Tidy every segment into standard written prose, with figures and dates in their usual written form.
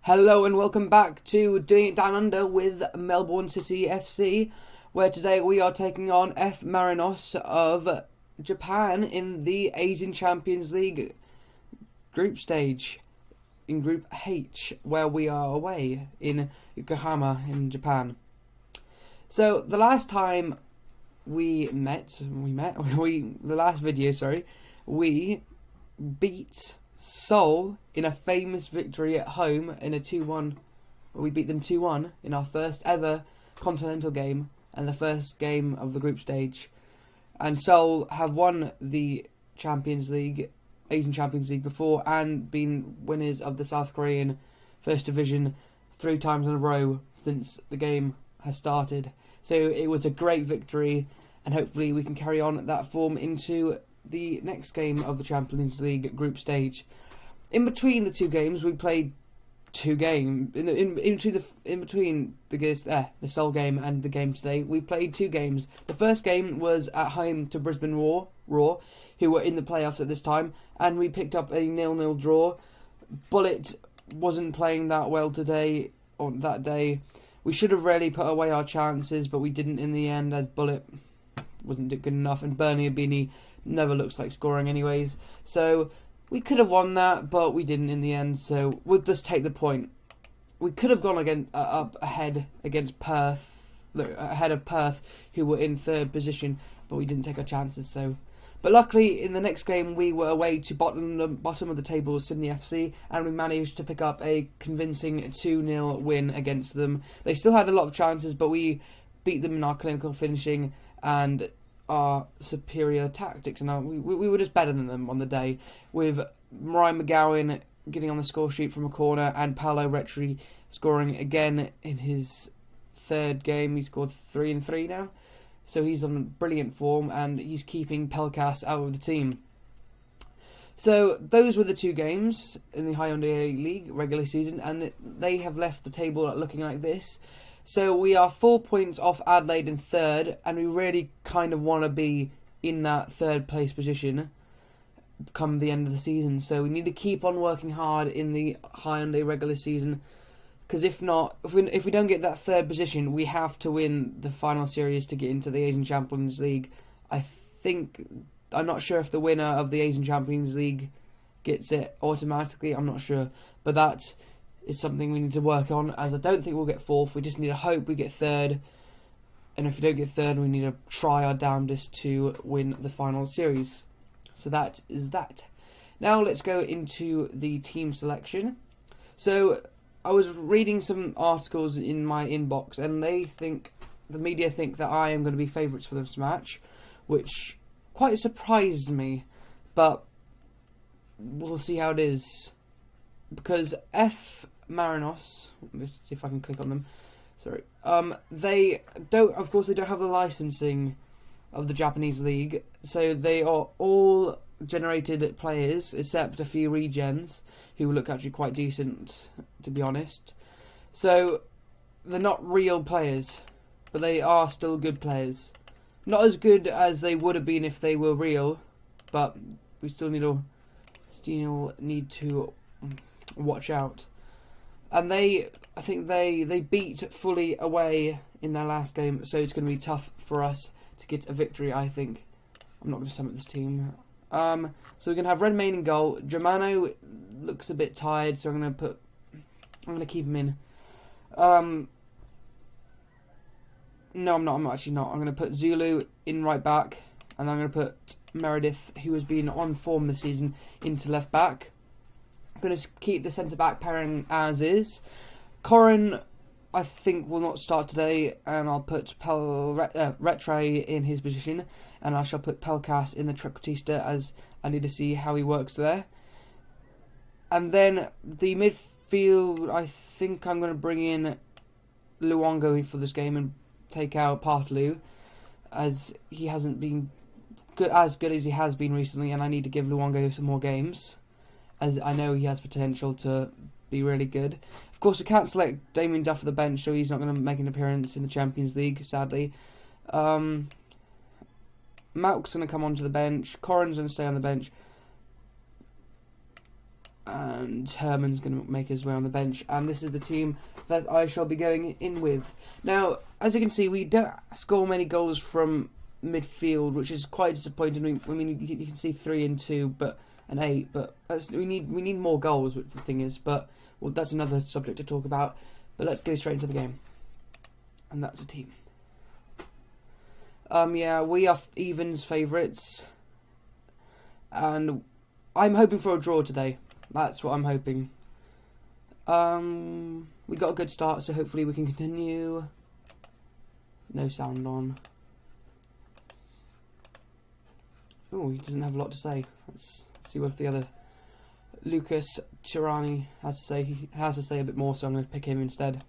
Hello and welcome back to Doing It Down Under with Melbourne City FC, where today we are taking on F Marinos of Japan in the Asian Champions League group stage, in Group H, where we are away in Yokohama in Japan. So the last time we beat Seoul in a famous victory at home in a 2-1. We beat them 2-1 in our first ever continental game and the first game of the group stage. And Seoul have won the Champions League, Asian Champions League before, and been winners of the South Korean First Division 3 times in a row since the game has started. So it was a great victory, and hopefully we can carry on that form into the next game of the Champions League group stage. In between the two games, we played two games. In between the Seoul game and the game today, we played two games. The first game was at home to Brisbane Roar, who were in the playoffs at this time, and we picked up a 0-0 draw. Bullet wasn't playing that well today, on that day. We should have really put away our chances, but we didn't in the end, as Bullet wasn't good enough, and Bernie Abini never looks like scoring anyways. So we could have won that, but we didn't in the end, so we'll just take the point. We could have gone up ahead against Perth, ahead of Perth, who were in third position, but we didn't take our chances. So, but luckily in the next game we were away to bottom of the table, Sydney FC, and we managed to pick up a convincing 2-0 win against them. They still had a lot of chances, but we beat them in our clinical finishing and our superior tactics, and we were just better than them on the day, with Ryan McGowan getting on the score sheet from a corner and Paolo Retri scoring again in his third game. He scored 3 in 3 now, so he's on brilliant form and he's keeping Pelkas out of the team. So those were the two games in the Hyundai League regular season, and they have left the table looking like this. So we are 4 points off Adelaide in third, and we really kind of want to be in that third place position come the end of the season. So we need to keep on working hard in the Hyundai regular season, because if not, if we don't get that third position, we have to win the final series to get into the Asian Champions League. I'm not sure if the winner of the Asian Champions League gets it automatically. I'm not sure, but that is something we need to work on, as I don't think we'll get fourth. We just need to hope we get third, and if we don't get third, we need to try our damnedest to win the final series. So that is that. Now let's go into the team selection. So I was reading some articles in my inbox, and the media think that I am going to be favourites for this match, which quite surprised me, but we'll see how it is. Because F Marinos, let's see if I can click on them. Sorry. They don't have the licensing of the Japanese league, so they are all generated players, except a few regens who look actually quite decent, to be honest. So they're not real players, but they are still good players. Not as good as they would have been if they were real, but we still need to watch out. And I think they beat Fully away in their last game, so it's going to be tough for us to get a victory, I think. I'm not going to sum up this team. So we're going to have Redmayne in goal. Germano looks a bit tired, so I'm going to keep him in. No, I'm not. I'm actually not. I'm going to put Zulu in right back, and I'm going to put Meredith, who has been on form this season, into left back. I'm going to keep the centre-back pairing as is. Corin, I think, will not start today, and I'll put Retre in his position, and I shall put Pelkas in the Trequartista, as I need to see how he works there. And then the midfield, I think I'm going to bring in Luongo for this game and take out Partaloo, as he hasn't been as good as he has been recently, and I need to give Luongo some more games, as I know he has potential to be really good. Of course, we can't select Damien Duff for the bench, so he's not going to make an appearance in the Champions League, sadly. Malk's going to come onto the bench. Corin's going to stay on the bench. And Herman's going to make his way on the bench. And this is the team that I shall be going in with. Now, as you can see, we don't score many goals from midfield, which is quite disappointing. I mean, you can see 3 and 2, and 8, but we need more goals, which the thing is. But well, that's another subject to talk about. But let's go straight into the game. And that's a team. Yeah, we are evens favourites, and I'm hoping for a draw today. That's what I'm hoping. We got a good start, so hopefully we can continue. No sound on. Oh, he doesn't have a lot to say. Let's see what the other Lucas Tirani has to say. He has to say a bit more, so I'm going to pick him instead.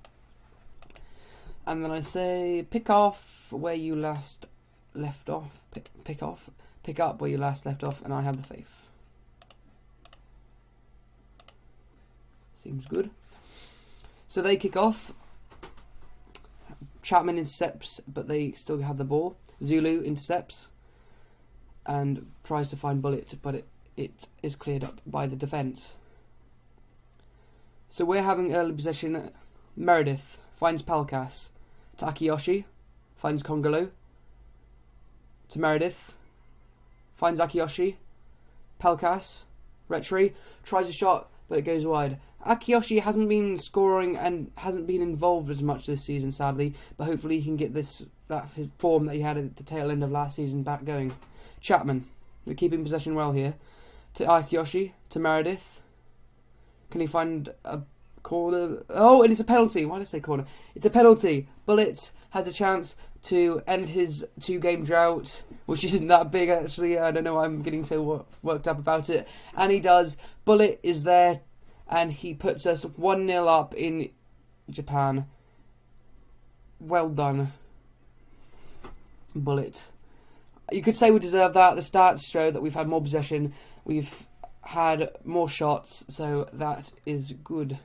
And then I say, pick off where you last left off. Pick up where you last left off, and I have the faith. Seems good. So they kick off. Chapman intercepts, but they still have the ball. Zulu intercepts and tries to find Bullet, but it is cleared up by the defence. So we're having early possession. Meredith finds Palkas to Akiyoshi, finds Kongolo to Meredith, finds Akiyoshi, Palkas, Retri, tries a shot, but it goes wide. Akiyoshi hasn't been scoring and hasn't been involved as much this season, sadly, but hopefully he can get his form that he had at the tail end of last season back going. Chapman, we're keeping possession well here. To Akiyoshi, to Meredith. Can he find a corner? Oh, and it's a penalty. Why did I say corner? It's a penalty. Bullet has a chance to end his 2-game drought, which isn't that big actually. I don't know why I'm getting so worked up about it. And he does. Bullet is there, and he puts us 1-0 up in Japan. Well done, Bullet. You could say we deserve that. The stats show that we've had more possession, we've had more shots, so that is good.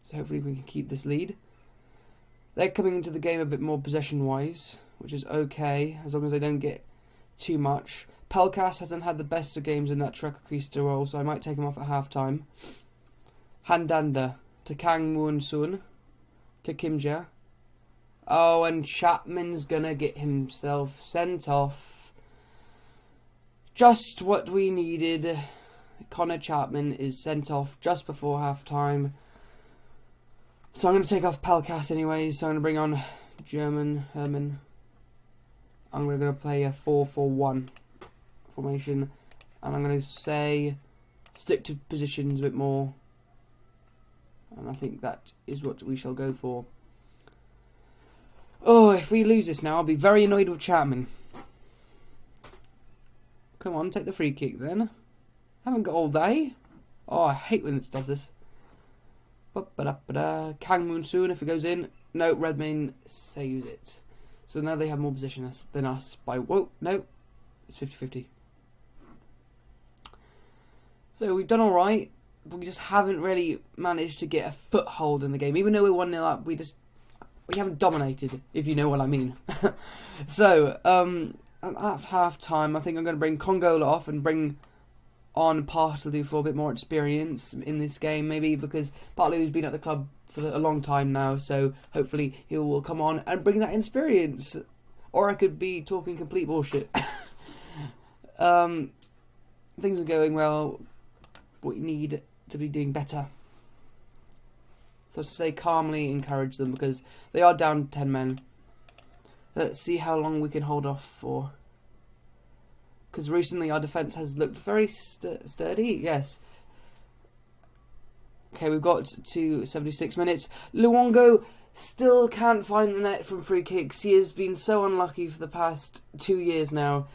So hopefully we can keep this lead. They're coming into the game a bit more possession-wise, which is okay, as long as they don't get too much. Pelkas hasn't had the best of games in that Trequartista role, so I might take him off at half-time. Handanda to Kang Moon Sun to Kimja. Oh, and Chapman's gonna get himself sent off. Just what we needed. Connor Chapman is sent off just before half-time. So I'm going to take off Palkas anyways. So I'm going to bring on Herman. I'm going to play a 4-4-1 formation. And I'm going to say stick to positions a bit more. And I think that is what we shall go for. Oh, if we lose this now, I'll be very annoyed with Chapman. Come on, take the free kick then. Haven't got all day. Oh, I hate when it does this. Kang Moon Soon, if it goes in. No, Redmayne saves it. So now they have more position than us by... Whoa, no. It's 50-50. So we've done alright, but we just haven't really managed to get a foothold in the game. Even though we're 1-0 up, we haven't dominated, if you know what I mean. So, at half-time, I think I'm going to bring Kongola off and bring on Partley for a bit more experience in this game, maybe, because Partley's been at the club for a long time now, so hopefully he will come on and bring that experience. Or I could be talking complete bullshit. Things are going well, but we need to be doing better. So to say, calmly encourage them, because they are down 10 men. Let's see how long we can hold off for. Because recently our defence has looked very sturdy. Yes. Okay, we've got to 76 minutes. Luongo still can't find the net from free kicks. He has been so unlucky for the past 2 years now.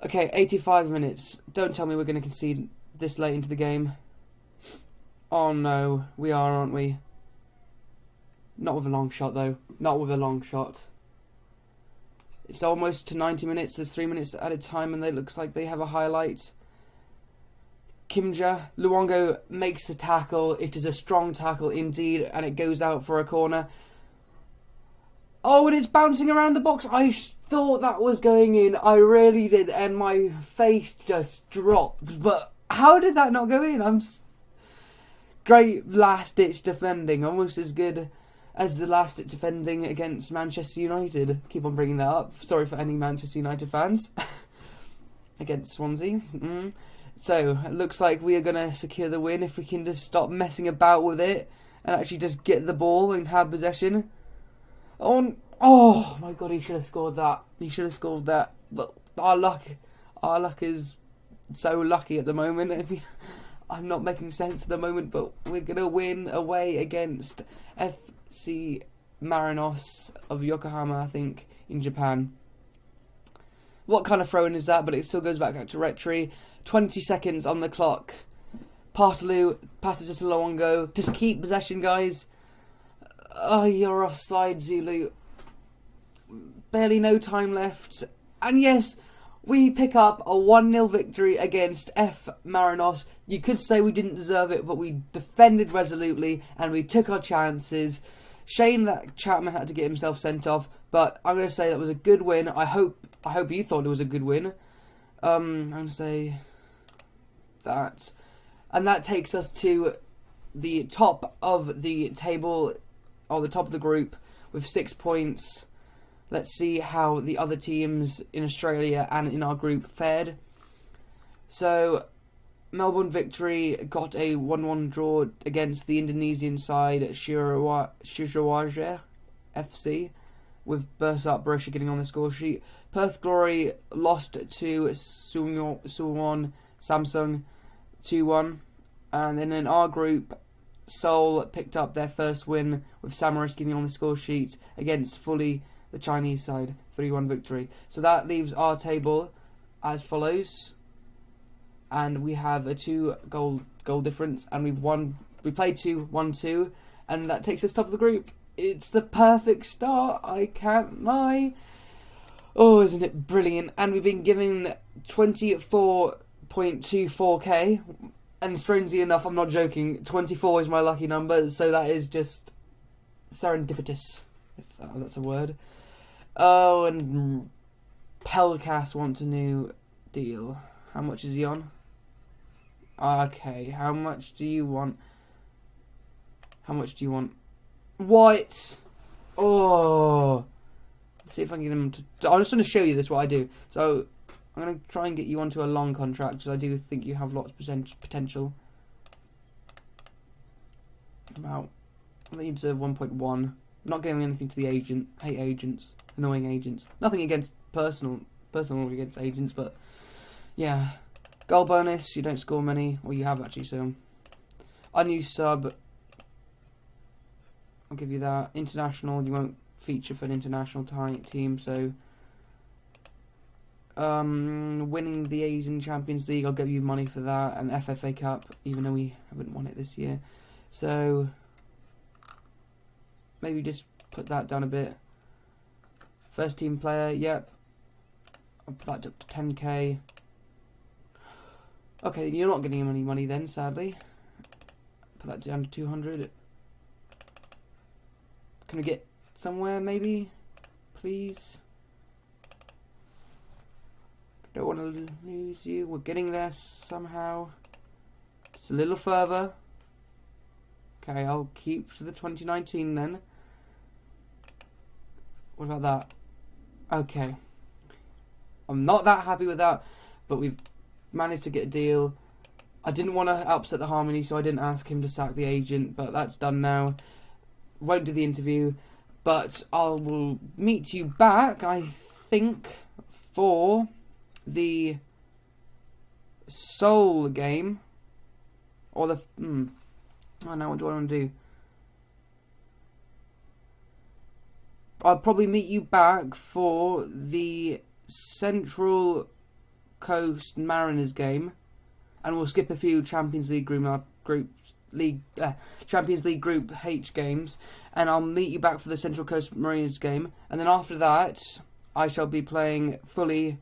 Okay, 85 minutes. Don't tell me we're going to concede this late into the game. Oh no, we are, aren't we? Not with a long shot though. Not with a long shot. It's almost to 90 minutes. There's 3 minutes added time, and it looks like they have a highlight. Kimja, Luongo makes the tackle. It is a strong tackle indeed, and it goes out for a corner. Oh, and it's bouncing around the box. I thought that was going in. I really did, and my face just dropped. But How did that not go in? Great last-ditch defending, almost as good as the last-ditch defending against Manchester United. Keep on bringing that up. Sorry for any Manchester United fans. Against Swansea. So, it looks like we are going to secure the win if we can just stop messing about with it and actually just get the ball and have possession. Oh my god, he should have scored that. He should have scored that. But our luck is so lucky at the moment. I'm not making sense at the moment, but we're going to win away against FC Marinos of Yokohama, I think, in Japan. What kind of throw-in is that? But it still goes back to Retri. 20 seconds on the clock. Partaloo passes it to Luongo. Just keep possession, guys. Oh, you're offside, Zulu. Barely no time left. And yes, we pick up a 1-0 victory against F Marinos. You could say we didn't deserve it, but we defended resolutely and we took our chances. Shame that Chapman had to get himself sent off, but I'm going to say that was a good win. I hope you thought it was a good win. I'm going to say that. And that takes us to the top of the table, or the top of the group, with 6 points. Let's see how the other teams in Australia and in our group fared. So, Melbourne Victory got a 1-1 draw against the Indonesian side Sriwijaya FC, with Bersat Borussia getting on the score sheet. Perth Glory lost to Suwon Samsung 2-1. And then in our group, Seoul picked up their first win with Samaras getting on the score sheet against Fully, the Chinese side, 3-1 victory. So that leaves our table as follows. And we have a 2-goal difference, and we played 1-2, and that takes us top of the group. It's the perfect start, I can't lie. Oh, isn't it brilliant? And we've been given 24.24k, and strangely enough, I'm not joking, 24 is my lucky number, so that is just serendipitous, if that's a word. Oh, and Pelkas wants a new deal. How much is he on? Okay, how much do you want? How much do you want? What? Oh. Let's see if I can get him to... I'm just going to show you this, what I do. So, I'm going to try and get you onto a long contract, because I do think you have lots of potential. About... I think you deserve 1.1. Not giving anything to the agent. Hate agents. Annoying agents. Nothing against personal against agents, but... Yeah. Goal bonus, you don't score many. Well, you have actually, so... Unused sub. I'll give you that. International, you won't feature for an international team, so... winning the Asian Champions League, I'll give you money for that. And FFA Cup, even though we haven't won it this year. So... maybe just put that down a bit. First team player, yep. I'll put that up to 10k. Okay, you're not getting any money then, sadly. Put that down to 200. Can we get somewhere, maybe? Please? Don't want to lose you. We're getting there somehow. Just a little further. Okay, I'll keep to the 2019 then. What about that? Okay. I'm not that happy with that, but we've managed to get a deal. I didn't want to upset the harmony, so I didn't ask him to sack the agent, but that's done now. Won't do the interview, but I will meet you back, I think, for the Seoul game. Or the... I know, what do I want to do? I'll probably meet you back for the Central Coast Mariners game, and we'll skip a few Champions League Champions League Group H games, and I'll meet you back for the Central Coast Mariners game, and then after that I shall be playing Fully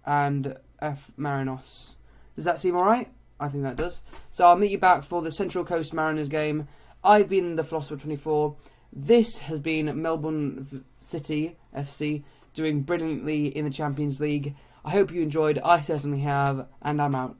and F Marinos. Does that seem alright? I think that does. So I'll meet you back for the Central Coast Mariners game. I've been the Philosopher 24. This has been Melbourne City FC doing brilliantly in the Champions League. I hope you enjoyed. I certainly have, and I'm out.